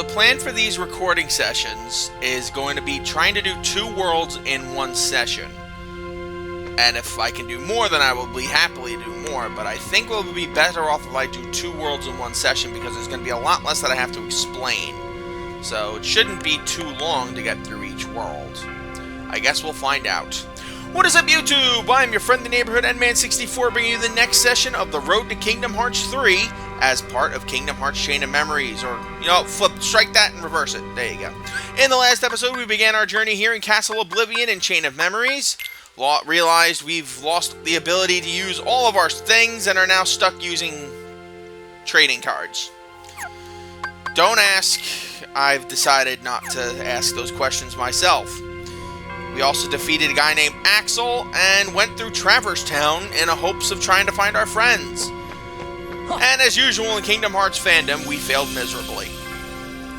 the plan for these recording sessions is going to be trying to do 2 worlds in 1 session. And if I can do more, then I will be happily do more. But I think we'll be better off if I do 2 worlds in 1 session, because there's going to be a lot less that I have to explain. So it shouldn't be too long to get through each world. I guess we'll find out. What is up, YouTube? I'm your friend, the neighborhood Endman64, bringing you the next session of the Road to Kingdom Hearts 3 as part of Kingdom Hearts Chain of Memories. Or, you know, strike that and reverse it. There you go. In the last episode, we began our journey here in Castle Oblivion in Chain of Memories. Realized we've lost the ability to use all of our things and are now stuck using trading cards. Don't ask. I've decided not to ask those questions myself. We also defeated a guy named Axel and went through Traverse Town in the hopes of trying to find our friends. And as usual in Kingdom Hearts fandom, we failed miserably.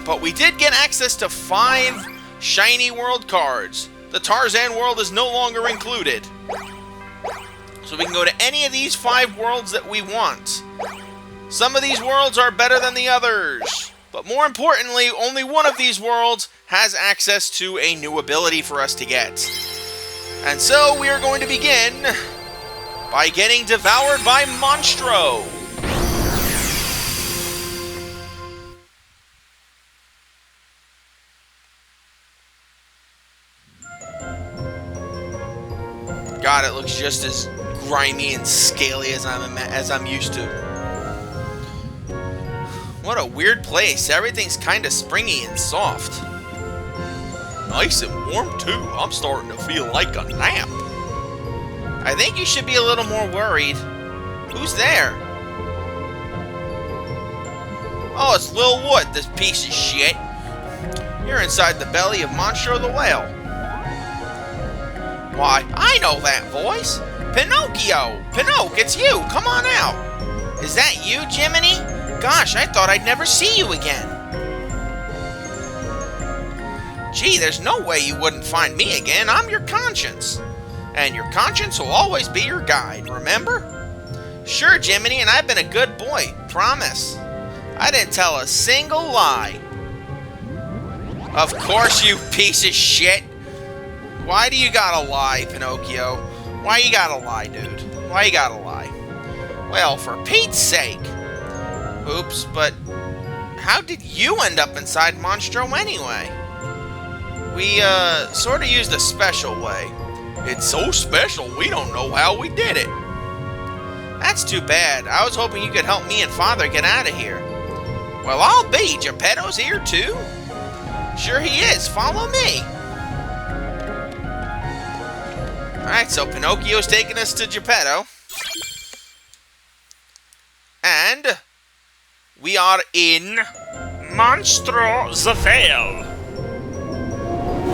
But we did get access to 5 shiny world cards. The Tarzan world is no longer included. So we can go to any of these 5 worlds that we want. Some of these worlds are better than the others. But more importantly, only one of these worlds has access to a new ability for us to get. And so we are going to begin by getting devoured by Monstro. God, it looks just as grimy and scaly as I'm used to. What a weird place. Everything's kind of springy and soft. Nice and warm, too. I'm starting to feel like a nap. I think you should be a little more worried. Who's there? Oh, it's Lil Wood, this piece of shit. You're inside the belly of Monstro the Whale. Why, I know that voice. Pinocchio! Pinocchio, it's you! Come on out! Is that you, Jiminy? Gosh, I thought I'd never see you again. Gee, there's no way you wouldn't find me again. I'm your conscience. And your conscience will always be your guide, remember? Sure, Jiminy, and I've been a good boy. Promise. I didn't tell a single lie. Of course, you piece of shit. Why do you gotta lie, Pinocchio? Why you gotta lie, dude? Why you gotta lie? Well, for Pete's sake. Oops, but how did you end up inside Monstro anyway? We, sort of used a special way. It's so special, we don't know how we did it. That's too bad. I was hoping you could help me and Father get out of here. Well, I'll be. Geppetto's here, too? Sure he is. Follow me. Alright, so Pinocchio's taking us to Geppetto. And we are in Monstro the Vale.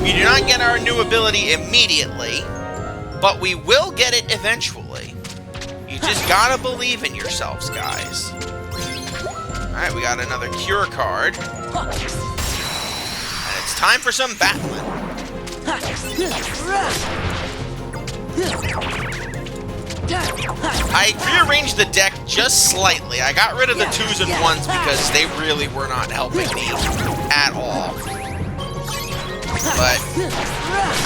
We do not get our new ability immediately, but we will get it eventually. You just gotta believe in yourselves, guys. Alright, we got another cure card. And it's time for some battling. I rearranged the deck just slightly. I got rid of the 2s and 1s because they really were not helping me at all. But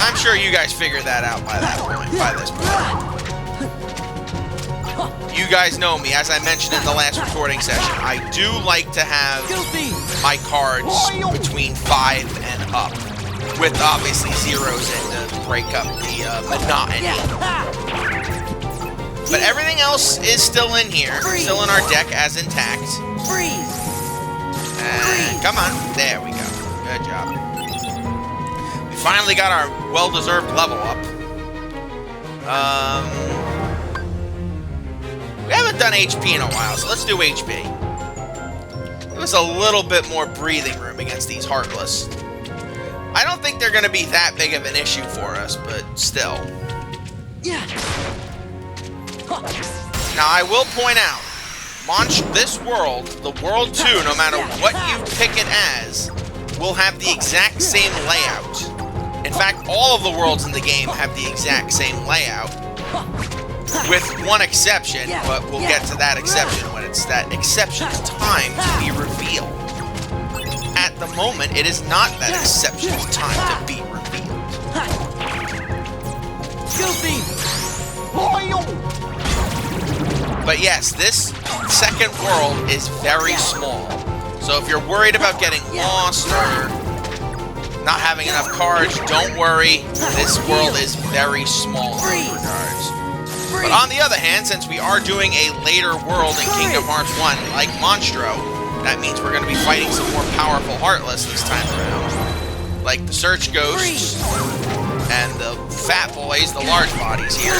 I'm sure you guys figured that out by this point. You guys know me, as I mentioned in the last recording session. I do like to have my cards between 5 and up, with obviously 0s in to break up the monotony. But everything else is still in here, still in our deck as intact. And come on, there we go. Good job. We finally got our well-deserved level up. We haven't done HP in a while, so let's do HP. Give us a little bit more breathing room against these Heartless. I don't think they're going to be that big of an issue for us, but still. Now, I will point out, this world, the World 2, no matter what you pick it as, will have the exact same layout. In fact, all of the worlds in the game have the exact same layout, with one exception, but we'll get to that exception when it's that exception's time to be revealed. at the moment, it is not that exceptional time to be revealed. But yes, this second world is very small. So if you're worried about getting lost or not having enough cards, don't worry. This world is very small in those regards. But on the other hand, since we are doing a later world in Kingdom Hearts 1, like Monstro, that means we're going to be fighting some more powerful Heartless this time around. Like the Search Ghosts and the Fat Boys, the large bodies here.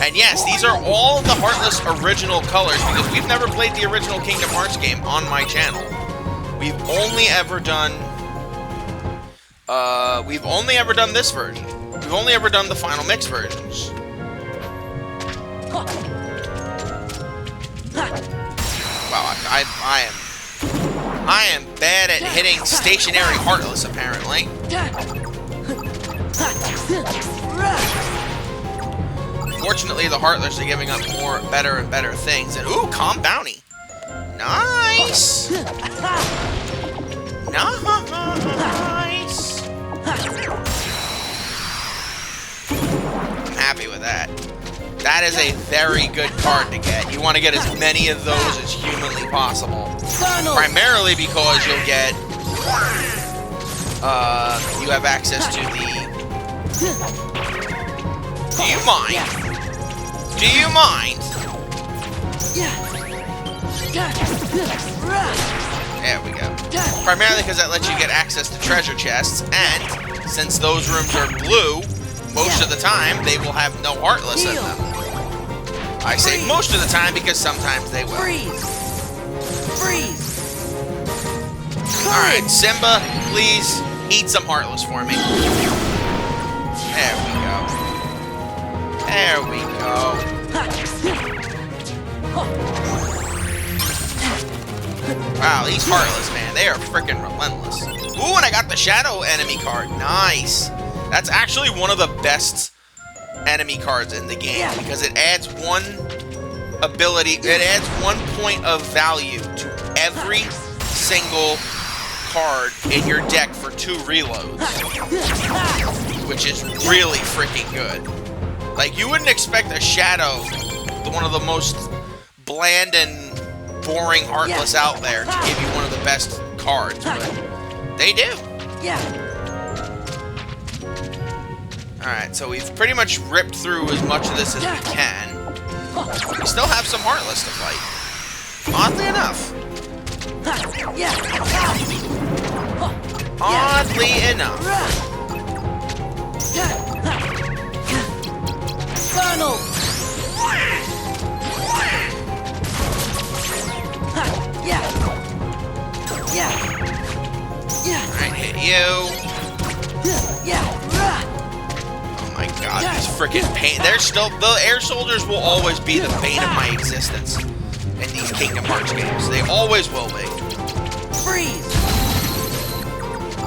And yes, these are all of the Heartless original colors, because we've never played the original Kingdom Hearts game on my channel. We've only ever done this version. We've only ever done the Final Mix versions. Wow, I am bad at hitting stationary Heartless, apparently. Fortunately, the Heartless are giving up better and better things. And ooh, Calm Bounty. Nice. Nice. I'm happy with that. That is a very good card to get. You want to get as many of those as humanly possible. Primarily because you'll get... you have access to the... Do you mind? Do you mind? There we go. Primarily because that lets you get access to treasure chests, and since those rooms are blue, most of the time they will have no Heartless in them. I say most of the time because sometimes they will. Alright, Simba, please eat some Heartless for me. There we go. There we go. Wow, these Heartless, man, they are freaking relentless. Ooh, and I got the Shadow enemy card. Nice. That's actually one of the best enemy cards in the game, because it adds one ability, it adds 1 point of value to every single card in your deck for 2 reloads, which is really freaking good. Like, you wouldn't expect a Shadow, one of the most bland and boring Heartless out there, to give you one of the best cards, but they do. Alright, so we've pretty much ripped through as much of this as we can. We still have some Heartless to fight. Oddly enough. Oddly enough. Funnel! Alright, hit you. Oh my god, these frickin' pain. They're still. The air soldiers will always be the bane of my existence in these Kingdom Hearts games. They always will be. Freeze!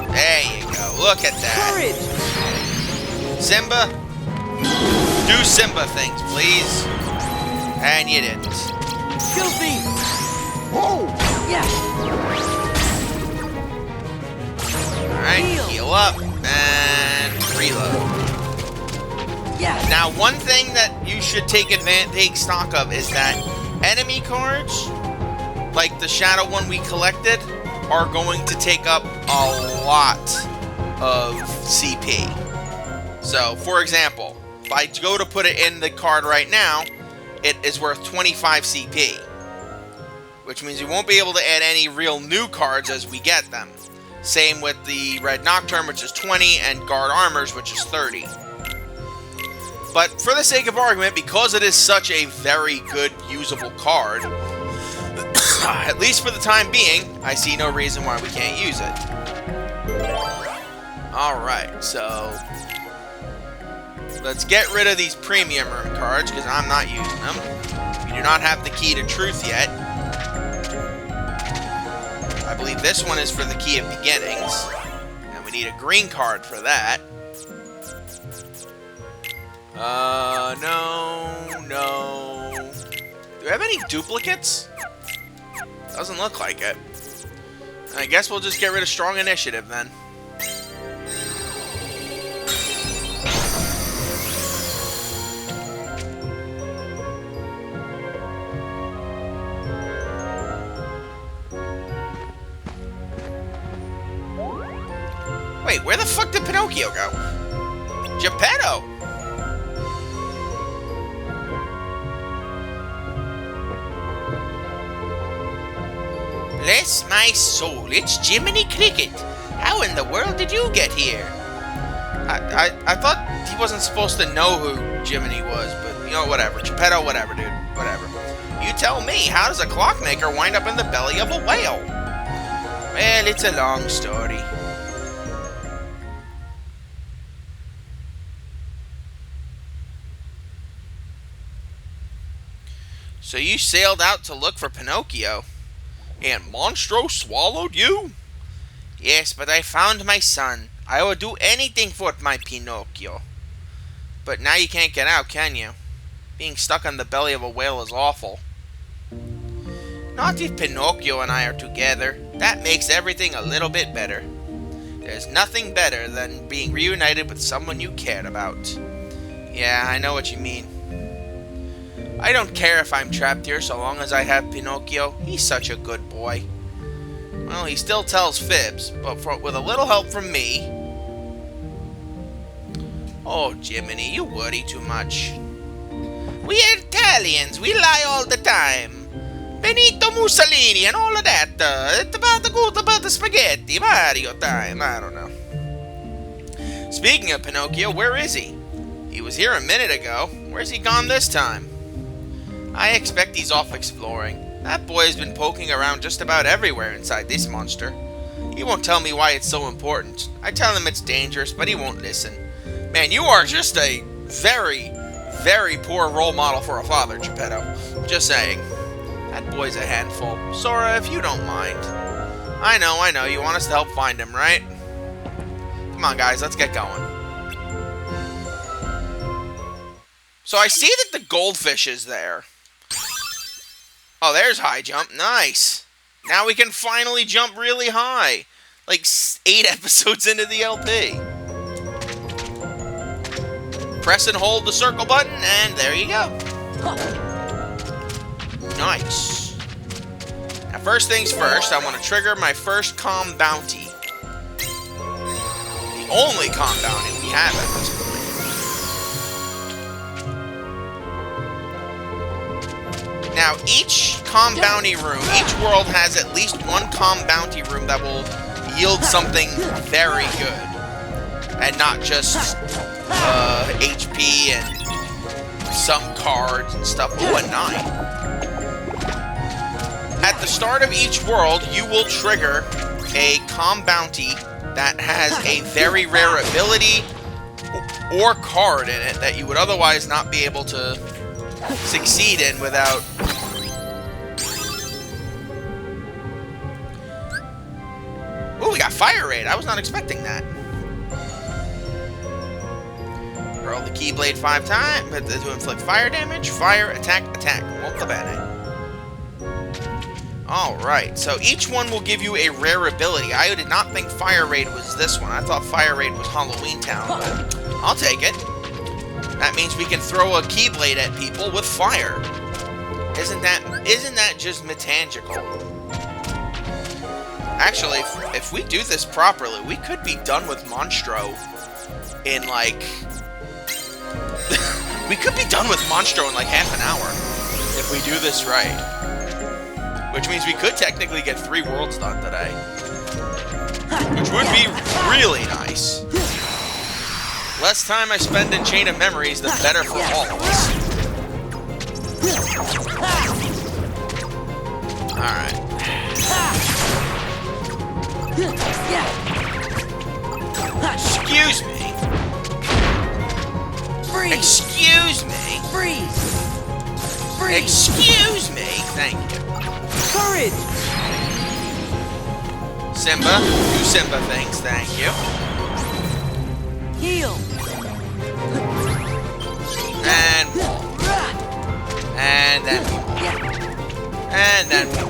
There you go. Look at that. Courage! Simba, do Simba things, please. And you didn't. Goofy! Whoa! Alright, heal up and reload. Now, one thing that you should take stock of is that enemy cards, like the Shadow one we collected, are going to take up a lot of CP. So, for example, if I go to put it in the card right now, it is worth 25 CP. Which means we won't be able to add any real new cards as we get them. Same with the Red Nocturne, which is 20, and Guard Armors, which is 30. But for the sake of argument, because it is such a very good, usable card, at least for the time being, I see no reason why we can't use it. Alright, so let's get rid of these premium room cards, because I'm not using them. We do not have the Key to Truth yet. I believe this one is for the Key of Beginnings, and we need a green card for that. No. Do we have any duplicates? Doesn't look like it. I guess we'll just get rid of strong initiative then. Wait, where the fuck did Pinocchio go? Geppetto! Bless my soul, it's Jiminy Cricket. How in the world did you get here? I thought he wasn't supposed to know who Jiminy was, but you know, whatever. Geppetto, whatever, dude. Whatever. You tell me, how does a clockmaker wind up in the belly of a whale? Well, it's a long story. So you sailed out to look for Pinocchio, and Monstro swallowed you? Yes, but I found my son. I would do anything for my Pinocchio. But now you can't get out, can you? Being stuck on the belly of a whale is awful. Not if Pinocchio and I are together. That makes everything a little bit better. There's nothing better than being reunited with someone you cared about. Yeah, I know what you mean. I don't care if I'm trapped here so long as I have Pinocchio. He's such a good boy. Well, he still tells fibs, but with a little help from me... Oh, Jiminy, you worry too much. We Italians, we lie all the time. Benito Mussolini and all of that. It's about the spaghetti. Mario time. I don't know. Speaking of Pinocchio, where is he? He was here a minute ago. Where's he gone this time? I expect he's off exploring. That boy has been poking around just about everywhere inside this monster. He won't tell me why it's so important. I tell him it's dangerous, but he won't listen. Man, you are just a very, very poor role model for a father, Geppetto. Just saying. That boy's a handful. Sora, if you don't mind. I know. You want us to help find him, right? Come on, guys. Let's get going. So I see that the goldfish is there. Oh, there's high jump. Nice. Now we can finally jump really high. Like 8 episodes into the LP. Press and hold the circle button, and there you go. Nice. Now, first things first, I want to trigger my first calm bounty. The only calm bounty we have at this point. Now, each calm bounty room, each world has at least one calm bounty room that will yield something very good. And not just HP and some cards and stuff. Ooh, a 9. At the start of each world, you will trigger a calm bounty that has a very rare ability or card in it that you would otherwise not be able to succeed in without... Ooh, we got Fire Raid. I was not expecting that. Roll the Keyblade 5 times to inflict fire damage. Fire, attack, attack. Molto bene. Alright, so each one will give you a rare ability. I did not think Fire Raid was this one. I thought Fire Raid was Halloween Town, but I'll take it. That means we can throw a Keyblade at people with fire. Isn't that just metangical? Actually, if we do this properly, we could be done with Monstro in like... we could be done with Monstro in like half an hour if we do this right. Which means we could technically get 3 worlds done today. Which would be really nice. Less time I spend in Chain of Memories, the better for all of us. Alright. Excuse me. Freeze. Excuse me. Freeze. Freeze. Excuse me. Thank you. Courage. Simba. Do Simba things. Thank you. Heal. And wall. And then wall. And then wall.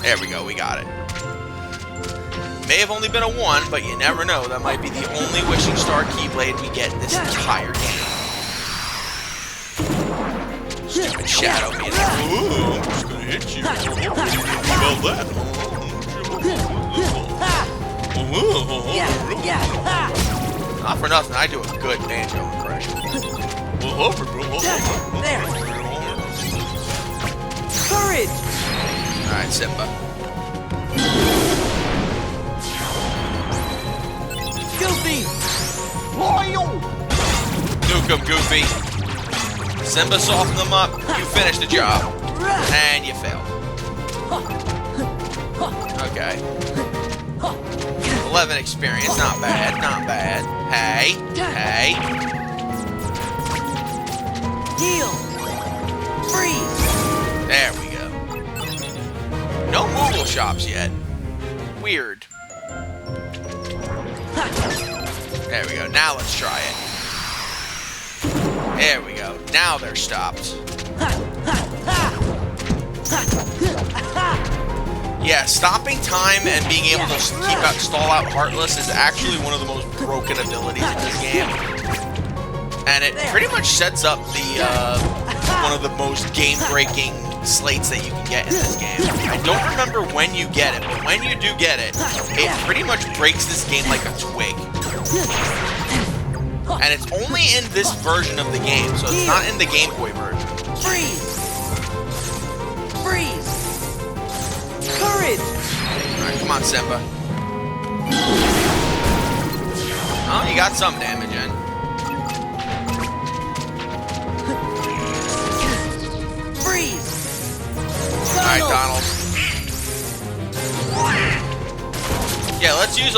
There we go, we got it. May have only been a 1, but you never know. That might be the only Wishing Star Keyblade we get this entire game. Stupid Shadow meter. Ooh, I'm just gonna hit you. What do you think about that? Not for nothing, I do a good Banjo impression. There. Courage. Alright, Simba. Goofy. Nuke him, Goofy. Simba softened them up. You finished the job. And you failed. Okay. 11 experience. Not bad. Not bad. Hey. Hey. Heal. Freeze. There we go. No Moogle shops yet. Weird. There we go. Now let's try it. There we go. Now they're stopped. Yeah, stopping time and being able to stall out Heartless is actually one of the most broken abilities in this game. And it pretty much sets up the one of the most game-breaking slates that you can get in this game. I don't remember when you get it, but when you do get it, it pretty much breaks this game like a twig. And it's only in this version of the game, so it's not in the Game Boy version. Freeze. Freeze. Courage. Alright, come on, Simba. Oh, you got some damage in. Freeze. Alright, Donald. Yeah, let's use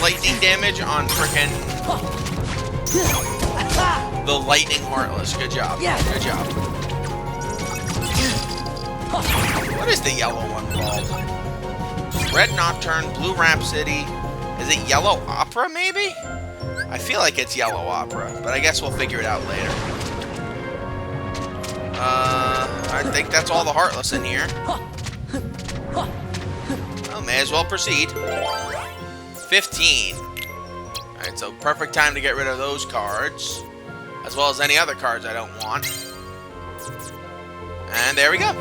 lightning damage on frickin' the Lightning Heartless. Good job. Good job. What is the yellow one called? Red Nocturne, Blue Rhapsody. Is it Yellow Opera, maybe? I feel like it's Yellow Opera, but I guess we'll figure it out later. I think that's all the Heartless in here. Well, may as well proceed. 15. Alright, so perfect time to get rid of those cards. As well as any other cards I don't want. And there we go.